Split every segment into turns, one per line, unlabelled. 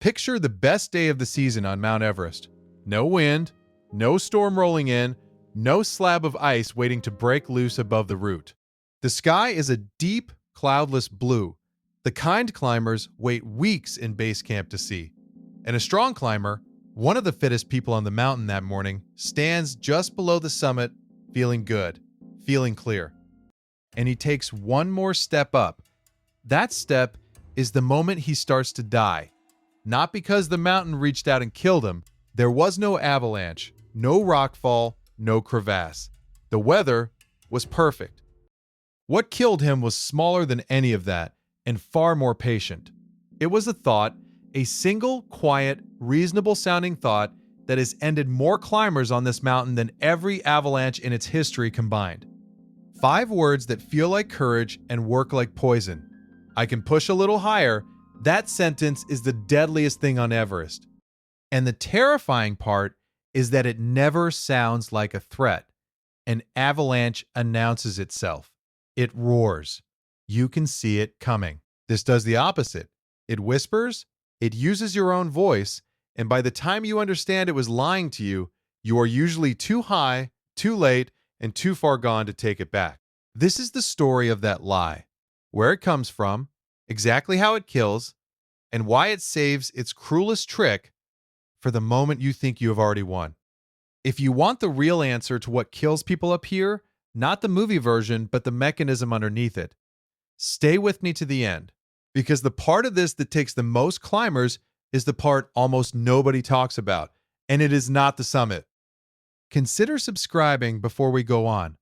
Picture the best day of the season on Mount Everest. No wind, no storm rolling in, no slab of ice waiting to break loose above the route. The sky is a deep, cloudless blue, the kind climbers wait weeks in base camp to see. And a strong climber, one of the fittest people on the mountain that morning, stands just below the summit, feeling good, feeling clear. And he takes one more step up. That step is the moment he starts to die. Not because the mountain reached out and killed him. There was no avalanche, no rockfall, no crevasse. The weather was perfect. What killed him was smaller than any of that and far more patient. It was a thought, a single, quiet, reasonable-sounding thought that has ended more climbers on this mountain than every avalanche in its history combined. 5 words that feel like courage and work like poison. I can push a little higher. That sentence is the deadliest thing on Everest. And the terrifying part is that it never sounds like a threat. An avalanche announces itself. It roars. You can see it coming. This does the opposite. It whispers, it uses your own voice, and by the time you understand it was lying to you, you are usually too high, too late, and too far gone to take it back. This is the story of that lie. Where it comes from, exactly how it kills, and why it saves its cruelest trick for the moment you think you have already won. If you want the real answer to what kills people up here, not the movie version, but the mechanism underneath it, stay with me to the end, because the part of this that takes the most climbers is the part almost nobody talks about, and it is not the summit. Consider subscribing before we go on,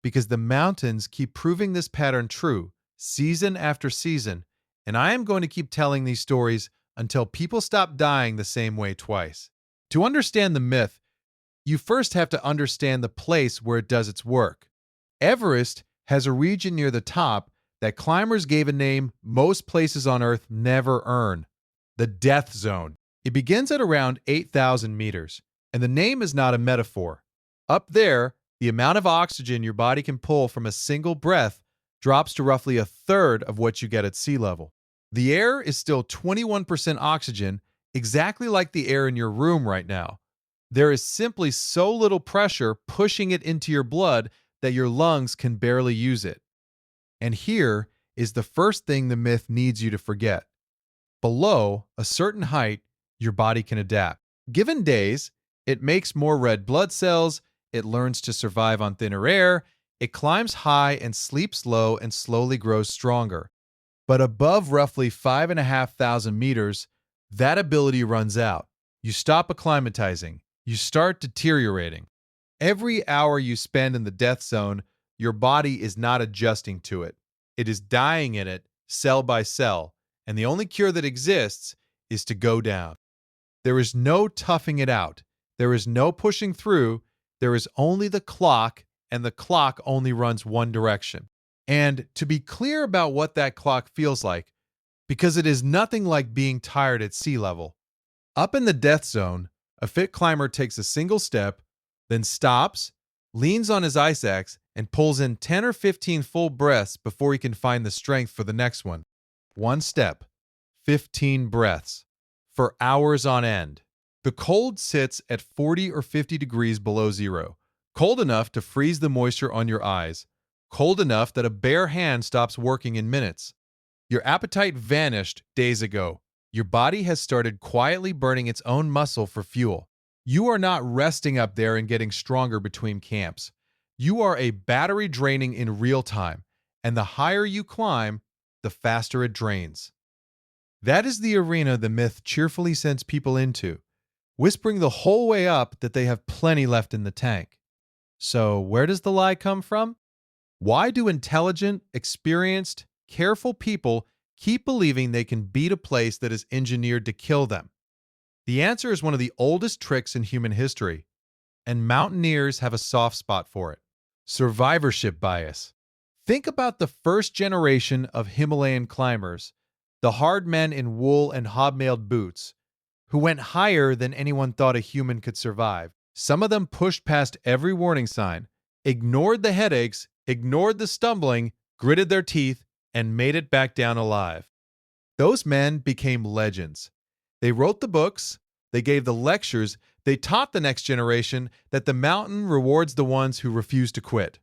because the mountains keep proving this pattern true, season after season, and I am going to keep telling these stories until people stop dying the same way twice. To understand the myth, you first have to understand the place where it does its work. Everest has a region near the top that climbers gave a name most places on Earth never earn: the death zone. It begins at around 8,000 meters, and the name is not a metaphor. Up there, the amount of oxygen your body can pull from a single breath drops to roughly a third of what you get at sea level. The air is still 21% oxygen, exactly like the air in your room right now. There is simply so little pressure pushing it into your blood that your lungs can barely use it. And here is the first thing the myth needs you to forget. Below a certain height, your body can adapt. Given days, it makes more red blood cells, it learns to survive on thinner air, it climbs high and sleeps low and slowly grows stronger. But above roughly 5,500 meters, that ability runs out. You stop acclimatizing. You start deteriorating. Every hour you spend in the death zone, your body is not adjusting to it. It is dying in it, cell by cell, and the only cure that exists is to go down. There is no toughing it out. There is no pushing through. There is only the clock, and the clock only runs one direction. And to be clear about what that clock feels like, because it is nothing like being tired at sea level. Up in the death zone, a fit climber takes a single step, then stops, leans on his ice axe, and pulls in 10 or 15 full breaths before he can find the strength for the next one. One step, 15 breaths, for hours on end. The cold sits at 40 or 50 degrees below zero, cold enough to freeze the moisture on your eyes, cold enough that a bare hand stops working in minutes. Your appetite vanished days ago. Your body has started quietly burning its own muscle for fuel. You are not resting up there and getting stronger between camps. You are a battery draining in real time, and the higher you climb, the faster it drains. That is the arena the myth cheerfully sends people into, whispering the whole way up that they have plenty left in the tank. So where does the lie come from? Why do intelligent, experienced, careful people keep believing they can beat a place that is engineered to kill them? The answer is one of the oldest tricks in human history, and mountaineers have a soft spot for it: survivorship bias. Think about the first generation of Himalayan climbers, the hard men in wool and hobnailed boots, who went higher than anyone thought a human could survive. Some of them pushed past every warning sign, ignored the headaches, ignored the stumbling, gritted their teeth, and made it back down alive. Those men became legends. They wrote the books, they gave the lectures, they taught the next generation that the mountain rewards the ones who refuse to quit.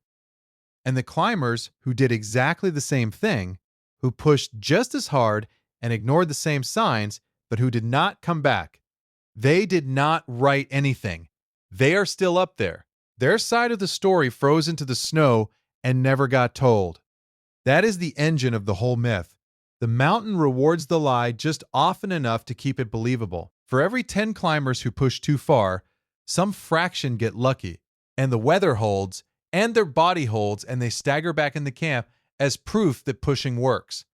And the climbers who did exactly the same thing, who pushed just as hard and ignored the same signs, but who did not come back, they did not write anything. They are still up there. Their side of the story froze into the snow and never got told. That is the engine of the whole myth. The mountain rewards the lie just often enough to keep it believable. For every 10 climbers who push too far, some fraction get lucky, and the weather holds, and their body holds, and they stagger back into camp as proof that pushing works.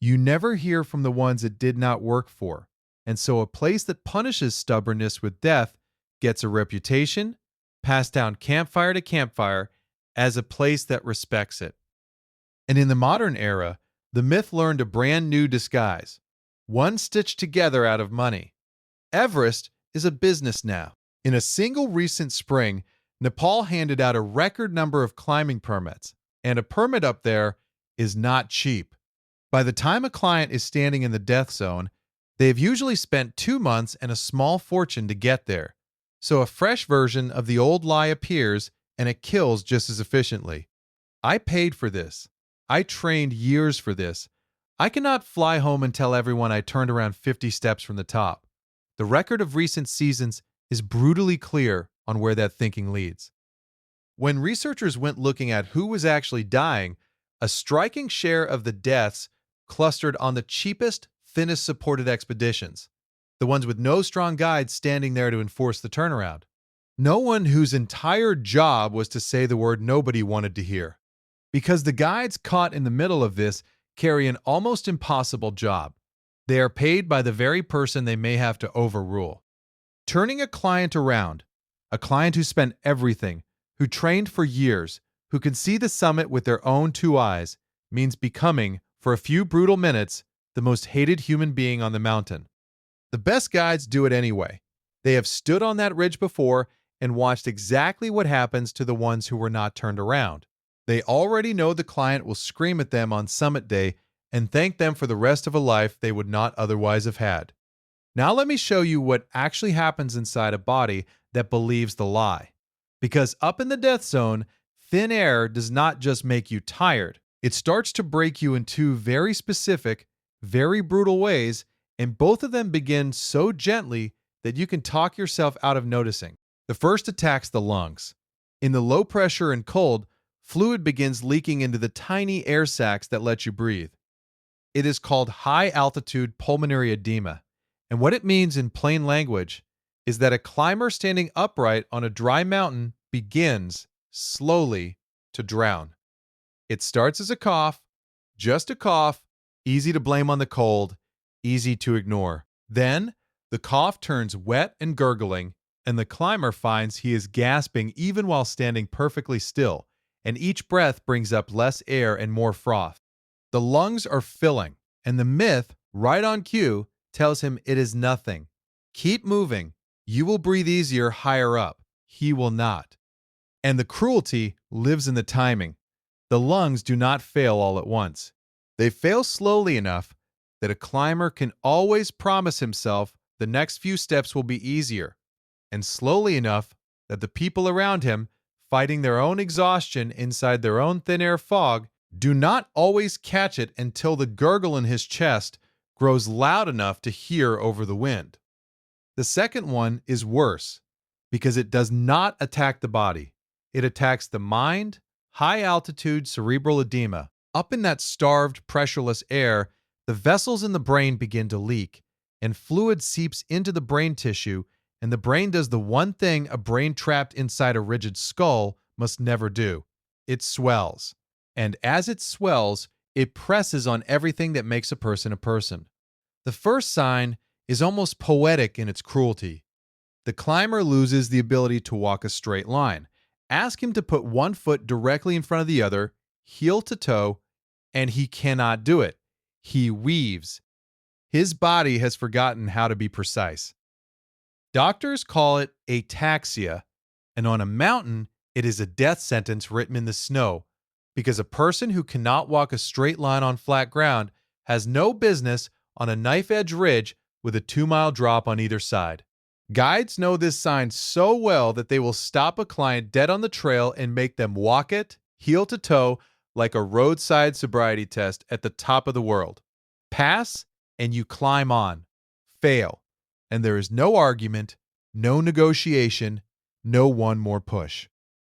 You never hear from the ones it did not work for, and so a place that punishes stubbornness with death gets a reputation, passed down campfire to campfire, as a place that respects it. And in the modern era, the myth learned a brand new disguise, one stitched together out of money. Everest is a business now. In a single recent spring, Nepal handed out a record number of climbing permits, and a permit up there is not cheap. By the time a client is standing in the death zone, they've usually spent 2 months and a small fortune to get there. So a fresh version of the old lie appears, and it kills just as efficiently. I paid for this. I trained years for this. I cannot fly home and tell everyone I turned around 50 steps from the top. The record of recent seasons is brutally clear on where that thinking leads. When researchers went looking at who was actually dying, a striking share of the deaths clustered on the cheapest, thinnest supported expeditions, the ones with no strong guides standing there to enforce the turnaround. No one whose entire job was to say the word nobody wanted to hear. Because the guides caught in the middle of this carry an almost impossible job. They are paid by the very person they may have to overrule. Turning a client around, a client who spent everything, who trained for years, who can see the summit with their own 2 eyes, means becoming, for a few brutal minutes, the most hated human being on the mountain. The best guides do it anyway. They have stood on that ridge before and watched exactly what happens to the ones who were not turned around. They already know the client will scream at them on summit day and thank them for the rest of a life they would not otherwise have had. Now let me show you what actually happens inside a body that believes the lie. Because up in the death zone, thin air does not just make you tired. It starts to break you in 2 very specific, very brutal ways, and both of them begin so gently that you can talk yourself out of noticing. The first attacks the lungs. In the low pressure and cold, fluid begins leaking into the tiny air sacs that let you breathe. It is called high-altitude pulmonary edema, and what it means in plain language is that a climber standing upright on a dry mountain begins, slowly, to drown. It starts as a cough, just a cough, easy to blame on the cold, easy to ignore. Then, the cough turns wet and gurgling, and the climber finds he is gasping even while standing perfectly still, and each breath brings up less air and more froth. The lungs are filling, and the myth, right on cue, tells him it is nothing. Keep moving. You will breathe easier higher up. He will not. And the cruelty lives in the timing. The lungs do not fail all at once. They fail slowly enough that a climber can always promise himself the next few steps will be easier, and slowly enough that the people around him, fighting their own exhaustion inside their own thin air fog, do not always catch it until the gurgle in his chest grows loud enough to hear over the wind. The second one is worse because it does not attack the body. It attacks the mind, high-altitude cerebral edema. Up in that starved, pressureless air, the vessels in the brain begin to leak, and fluid seeps into the brain tissue, and the brain does the one thing a brain trapped inside a rigid skull must never do. It swells. And as it swells, it presses on everything that makes a person a person. The first sign is almost poetic in its cruelty. The climber loses the ability to walk a straight line. Ask him to put one foot directly in front of the other, heel to toe, and he cannot do it. He weaves. His body has forgotten how to be precise. Doctors call it ataxia, and on a mountain, it is a death sentence written in the snow, because a person who cannot walk a straight line on flat ground has no business on a knife-edge ridge with a 2-mile drop on either side. Guides know this sign so well that they will stop a client dead on the trail and make them walk it, heel to toe, like a roadside sobriety test at the top of the world. Pass, and you climb on. Fail, and there is no argument, no negotiation, no one more push.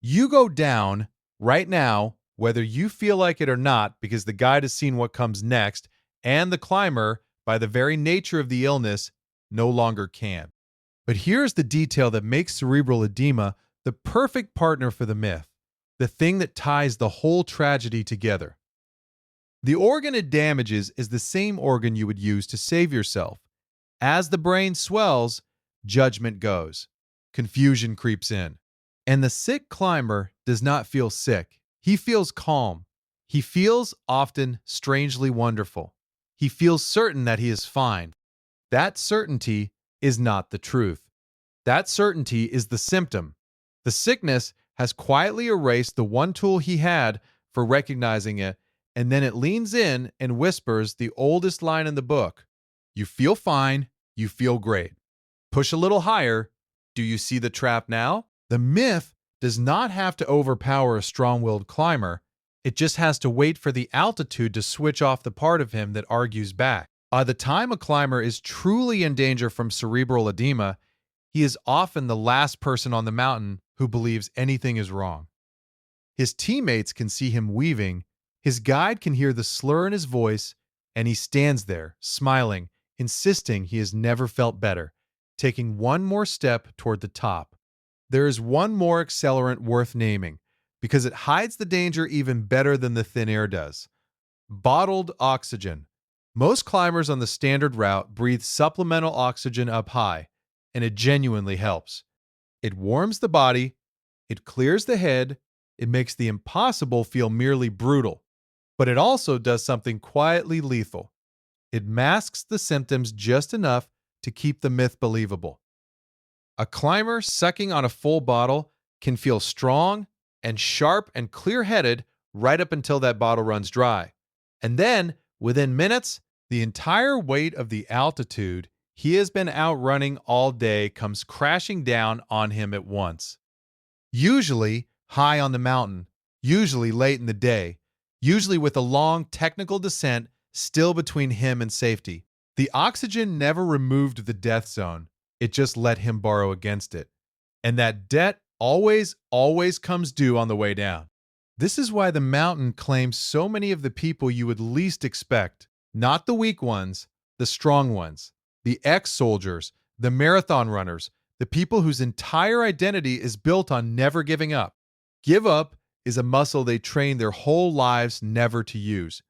You go down right now, whether you feel like it or not, because the guide has seen what comes next, and the climber, by the very nature of the illness, no longer can. But here's the detail that makes cerebral edema the perfect partner for the myth, the thing that ties the whole tragedy together. The organ it damages is the same organ you would use to save yourself. As the brain swells, judgment goes. Confusion creeps in. And the sick climber does not feel sick. He feels calm. He feels often strangely wonderful. He feels certain that he is fine. That certainty is not the truth. That certainty is the symptom. The sickness has quietly erased the one tool he had for recognizing it, and then it leans in and whispers the oldest line in the book. You feel fine. You feel great. Push a little higher. Do you see the trap now? The myth does not have to overpower a strong-willed climber. It just has to wait for the altitude to switch off the part of him that argues back. By the time a climber is truly in danger from cerebral edema, he is often the last person on the mountain who believes anything is wrong. His teammates can see him weaving, his guide can hear the slur in his voice, and he stands there, smiling, insisting he has never felt better, taking one more step toward the top. There is one more accelerant worth naming, because it hides the danger even better than the thin air does. Bottled oxygen. Most climbers on the standard route breathe supplemental oxygen up high, and it genuinely helps. It warms the body, it clears the head, it makes the impossible feel merely brutal, but it also does something quietly lethal. It masks the symptoms just enough to keep the myth believable. A climber sucking on a full bottle can feel strong and sharp and clear-headed right up until that bottle runs dry. And then, within minutes, the entire weight of the altitude he has been outrunning all day comes crashing down on him at once. Usually high on the mountain, usually late in the day, usually with a long technical descent still between him and safety. The oxygen never removed the death zone. It just let him borrow against it. And that debt always comes due on the way down. This is why the mountain claims so many of the people you would least expect, not the weak ones, the strong ones, the ex-soldiers, the marathon runners, the people whose entire identity is built on never giving up. Give up is a muscle they train their whole lives never to use.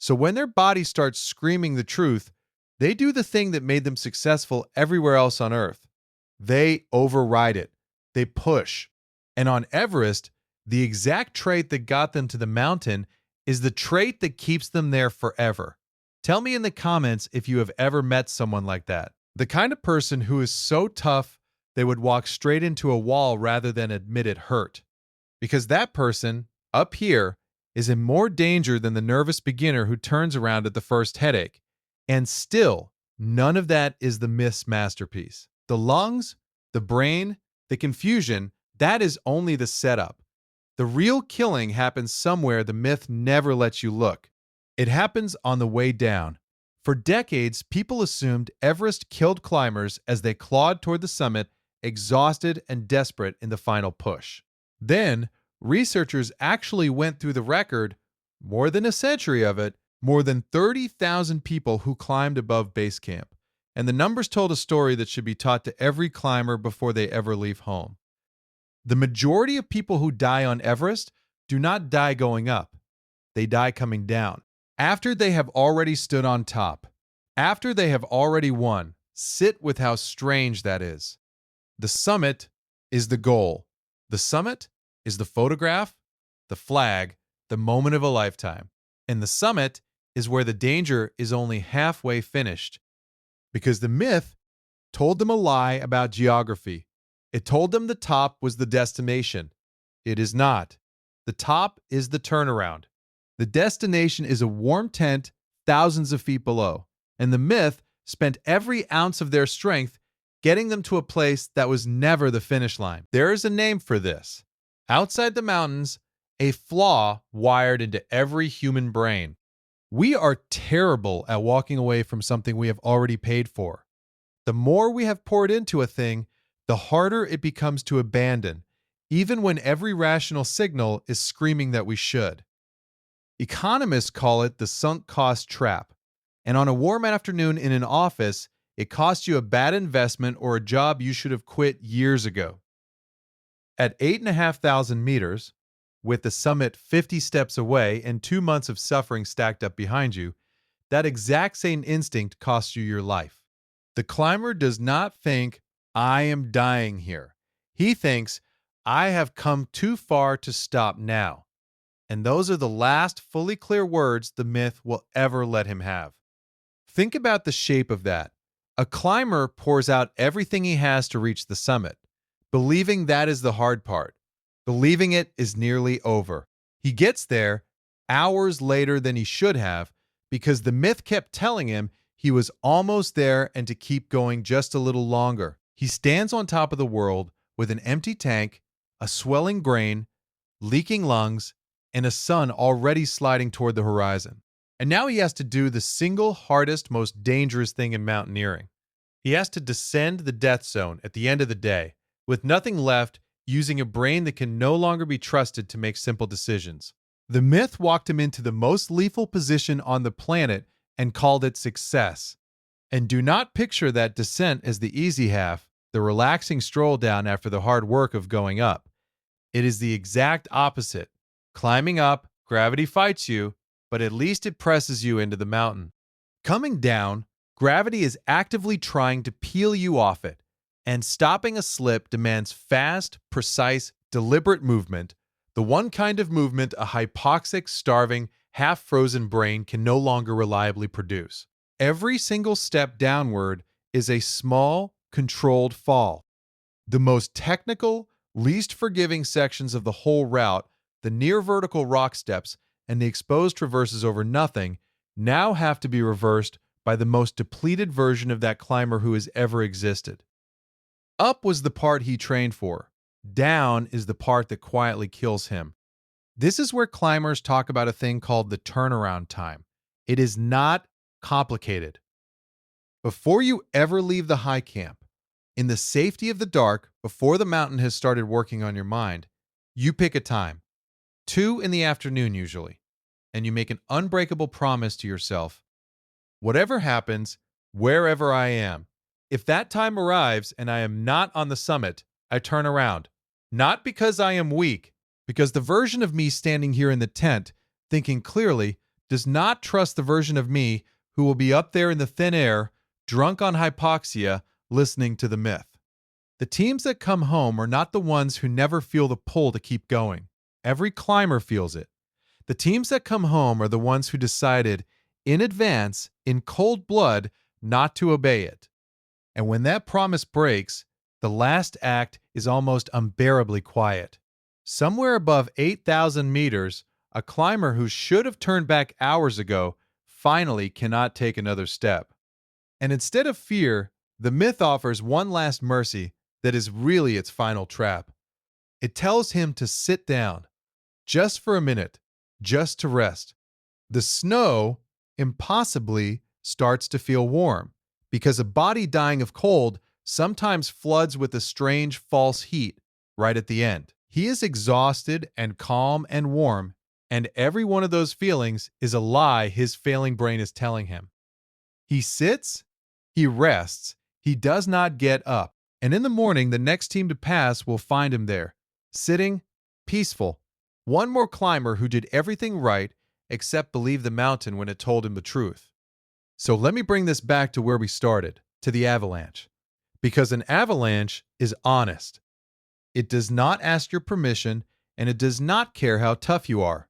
So when their body starts screaming the truth, they do the thing that made them successful everywhere else on Earth. They override it. They push. And on Everest, the exact trait that got them to the mountain is the trait that keeps them there forever. Tell me in the comments if you have ever met someone like that. The kind of person who is so tough they would walk straight into a wall rather than admit it hurt. Because that person, up here, is in more danger than the nervous beginner who turns around at the first headache. And still, none of that is the myth's masterpiece. The lungs, the brain, the confusion, that is only the setup. The real killing happens somewhere the myth never lets you look. It happens on the way down. For decades, people assumed Everest killed climbers as they clawed toward the summit, exhausted and desperate in the final push. Then, researchers actually went through the record, more than a century of it, more than 30,000 people who climbed above base camp. And the numbers told a story that should be taught to every climber before they ever leave home. The majority of people who die on Everest do not die going up. They die coming down. After they have already stood on top. After they have already won. Sit with how strange that is. The summit is the goal. The summit is the photograph, the flag, the moment of a lifetime. And the summit is where the danger is only halfway finished. Because the myth told them a lie about geography. It told them the top was the destination. It is not. The top is the turnaround. The destination is a warm tent thousands of feet below. And the myth spent every ounce of their strength getting them to a place that was never the finish line. There is a name for this. Outside the mountains, a flaw wired into every human brain. We are terrible at walking away from something we have already paid for. The more we have poured into a thing, the harder it becomes to abandon, even when every rational signal is screaming that we should. Economists call it the sunk cost trap. And on a warm afternoon in an office, it costs you a bad investment or a job you should have quit years ago. At 8,500 meters, with the summit 50 steps away and 2 months of suffering stacked up behind you, that exact same instinct costs you your life. The climber does not think, I am dying here. He thinks, I have come too far to stop now. And those are the last fully clear words the myth will ever let him have. Think about the shape of that. A climber pours out everything he has to reach the summit, believing that is the hard part, believing it is nearly over. He gets there hours later than he should have because the myth kept telling him he was almost there and to keep going just a little longer. He stands on top of the world with an empty tank, a swelling brain, leaking lungs, and a sun already sliding toward the horizon. And now he has to do the single hardest, most dangerous thing in mountaineering. He has to descend the death zone at the end of the day, with nothing left, using a brain that can no longer be trusted to make simple decisions. The myth walked him into the most lethal position on the planet and called it success. And do not picture that descent as the easy half, the relaxing stroll down after the hard work of going up. It is the exact opposite. Climbing up, gravity fights you, but at least it presses you into the mountain. Coming down, gravity is actively trying to peel you off it, and stopping a slip demands fast, precise, deliberate movement, the one kind of movement a hypoxic, starving, half-frozen brain can no longer reliably produce. Every single step downward is a small, controlled fall. The most technical, least forgiving sections of the whole route, the near-vertical rock steps, and the exposed traverses over nothing, now have to be reversed by the most depleted version of that climber who has ever existed. Up was the part he trained for. Down is the part that quietly kills him. This is where climbers talk about a thing called the turnaround time. It is not complicated. Before you ever leave the high camp, in the safety of the dark, before the mountain has started working on your mind, you pick a time. 2 in the afternoon usually, and you make an unbreakable promise to yourself. Whatever happens, wherever I am, if that time arrives and I am not on the summit, I turn around. Not because I am weak, because the version of me standing here in the tent, thinking clearly, does not trust the version of me who will be up there in the thin air, drunk on hypoxia, listening to the myth. The teams that come home are not the ones who never feel the pull to keep going. Every climber feels it. The teams that come home are the ones who decided, in advance, in cold blood, not to obey it. And when that promise breaks, the last act is almost unbearably quiet. Somewhere above 8,000 meters, a climber who should have turned back hours ago finally cannot take another step. And instead of fear, the myth offers one last mercy that is really its final trap. It tells him to sit down, just for a minute, just to rest. The snow, impossibly, starts to feel warm, because a body dying of cold sometimes floods with a strange false heat right at the end. He is exhausted and calm and warm, and every one of those feelings is a lie his failing brain is telling him. He sits, he rests, he does not get up, and in the morning the next team to pass will find him there, sitting, peaceful. One more climber who did everything right except believe the mountain when it told him the truth. So let me bring this back to where we started, to the avalanche. Because an avalanche is honest. It does not ask your permission, and it does not care how tough you are.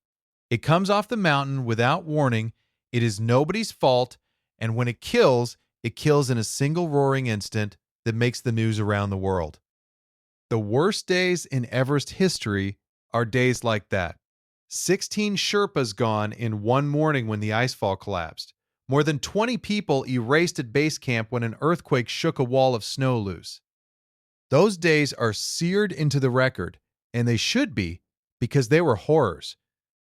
It comes off the mountain without warning, it is nobody's fault, and when it kills in a single roaring instant that makes the news around the world. The worst days in Everest history are days like that. 16 Sherpas gone in one morning when the icefall collapsed. More than 20 people erased at base camp when an earthquake shook a wall of snow loose. Those days are seared into the record, and they should be, because they were horrors.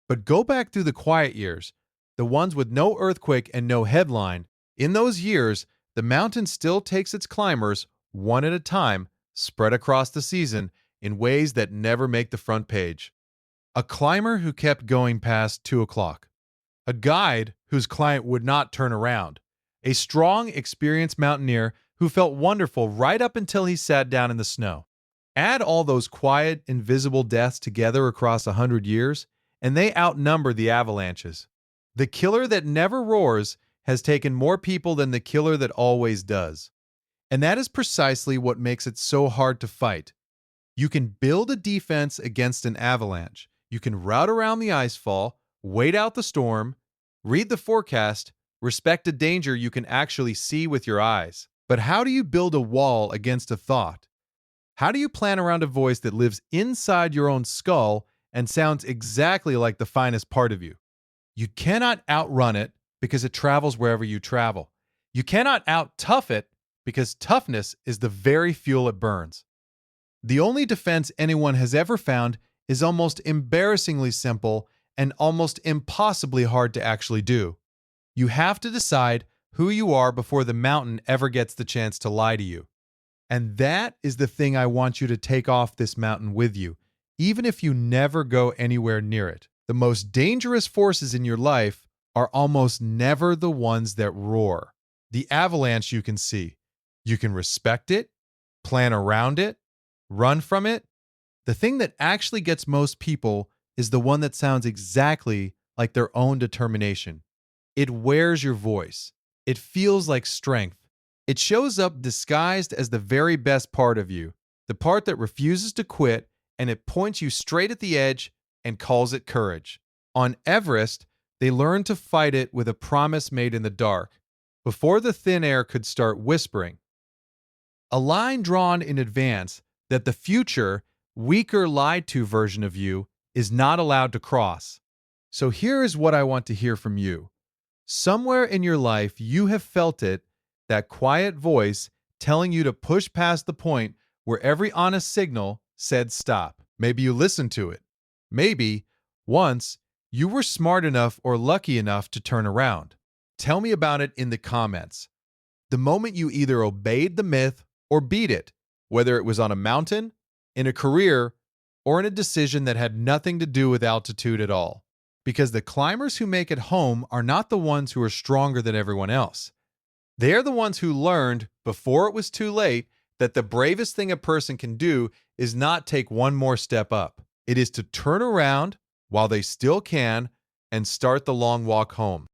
But go back through the quiet years, the ones with no earthquake and no headline. In those years, the mountain still takes its climbers, one at a time, spread across the season, in ways that never make the front page. A climber who kept going past 2 o'clock. A guide whose client would not turn around. A strong, experienced mountaineer who felt wonderful right up until he sat down in the snow. Add all those quiet, invisible deaths together across 100 years, and they outnumber the avalanches. The killer that never roars has taken more people than the killer that always does. And that is precisely what makes it so hard to fight. You can build a defense against an avalanche. You can route around the icefall, wait out the storm, read the forecast, respect a danger you can actually see with your eyes. But how do you build a wall against a thought? How do you plan around a voice that lives inside your own skull and sounds exactly like the finest part of you? You cannot outrun it because it travels wherever you travel. You cannot out-tough it because toughness is the very fuel it burns. The only defense anyone has ever found is almost embarrassingly simple and almost impossibly hard to actually do. You have to decide who you are before the mountain ever gets the chance to lie to you. And that is the thing I want you to take off this mountain with you, even if you never go anywhere near it. The most dangerous forces in your life are almost never the ones that roar. The avalanche you can see. You can respect it, plan around it, run from it. The thing that actually gets most people is the one that sounds exactly like their own determination. It wears your voice. It feels like strength. It shows up disguised as the very best part of you, the part that refuses to quit, and it points you straight at the edge and calls it courage. On Everest, they learned to fight it with a promise made in the dark, before the thin air could start whispering. A line drawn in advance that the future, weaker, lied-to version of you is not allowed to cross. So here is what I want to hear from you. Somewhere in your life, you have felt it, that quiet voice telling you to push past the point where every honest signal said stop. Maybe you listened to it. Maybe, once, you were smart enough or lucky enough to turn around. Tell me about it in the comments. The moment you either obeyed the myth or beat it, whether it was on a mountain, in a career, or in a decision that had nothing to do with altitude at all. Because the climbers who make it home are not the ones who are stronger than everyone else. They are the ones who learned, before it was too late, that the bravest thing a person can do is not take one more step up. It is to turn around while they still can and start the long walk home.